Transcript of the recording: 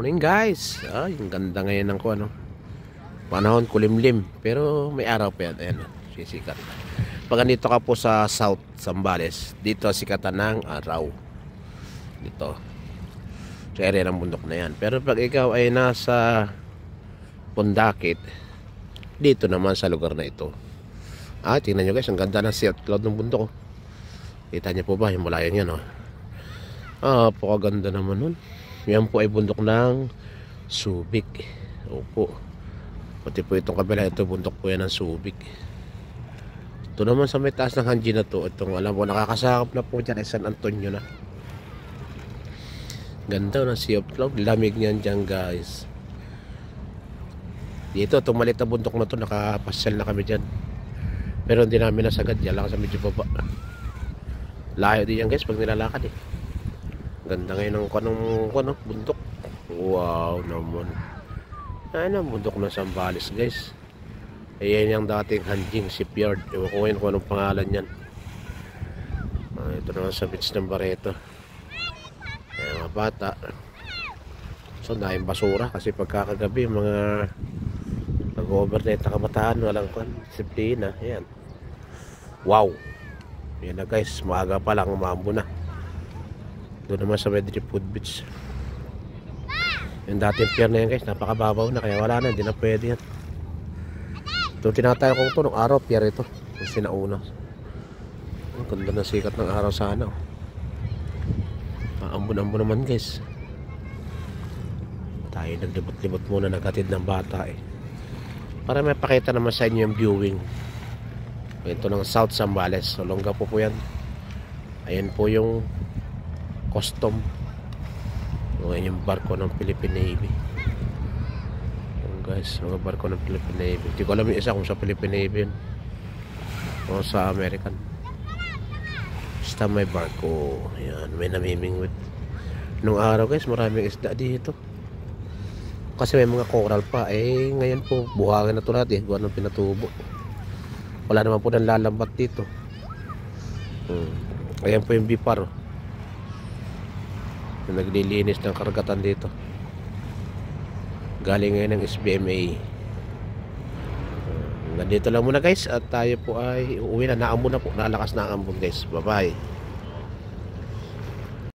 Morning guys. Yung ganda ngayon ng ano. Panahon kulimlim, pero may araw pa yan. Ayan, sisikat. Pag nandito ka po sa South Zambales, dito sikatan ng araw. Dito. Sa area ng bundok na yan. Pero pag ikaw ay nasa Pundakit, dito naman sa lugar na ito. Tingnan nyo guys, ang ganda ng sea cloud ng bundok. Kita nyo po ba yung mulayan yan? Pakaganda naman nun. Yan po ay bundok ng Subic. Opo. Pati po itong kabila, ito bundok po yan ng Subic. Ito naman sa may taas ng Hanji na to, itong alam ko nakakasakap na po dyan ay San Antonio na. Ganda ng sea of cloud. Lamig niyan dyan guys. Dito, itong maliit na bundok na to, nakapasyal na kami dyan. Pero hindi namin nasagad. Yan lang sa medyo baba. Layo din yan guys pag nilalakad eh. Ganda ngayon ng kanong bundok. Wow naman. Ang bundok ng Zambales guys. Ayan yung dating Hanjing Shipyard. Ewan ko ngayon kung anong pangalan yan. Ito naman sa beach ng Barreto. Ayan mga bata. So dahil basura kasi pagkakagabi mga nag-overnight na kabataan walang disiplina. Ayan. Wow. Ayan na guys. Maaga pa lang umambo na. Doon naman sa Medrifood Beach. Yung dating pier na yan guys, napakababaw na kaya wala na, hindi na pwede yan. Ito tinatayo kong ito, nung araw pier ito yung sinauna. Ang ganda ng sikat ng araw sana. Ambon-ambon naman guys. Tayo naglibot-libot muna, naghatid ng bata para may pakita naman sa inyo yung viewing. Ito ng South Zambales, so longga po yan. Ayan po yung custom. Ngayon yung barko ng Philippine Navy. Guys, mga barko ng Philippine Navy. Hindi ko alam yung isa kung sa Philippine Navy yun o sa American. Basta may barko. Ayan, may namimingwit. Nung araw guys, maraming isda dito. Kasi may mga coral pa. Ngayon po, buhangin na ito lahat gawa ng pinatubo. Wala naman po nang lalambat dito. Ayan po yung bipar. Naglilinis ng karagatan dito. Galing ngayon ng SBMA. Nandito lang muna guys. At tayo po ay uuwi na. Naambon na po. Nalakas na ang ambon guys. Bye bye.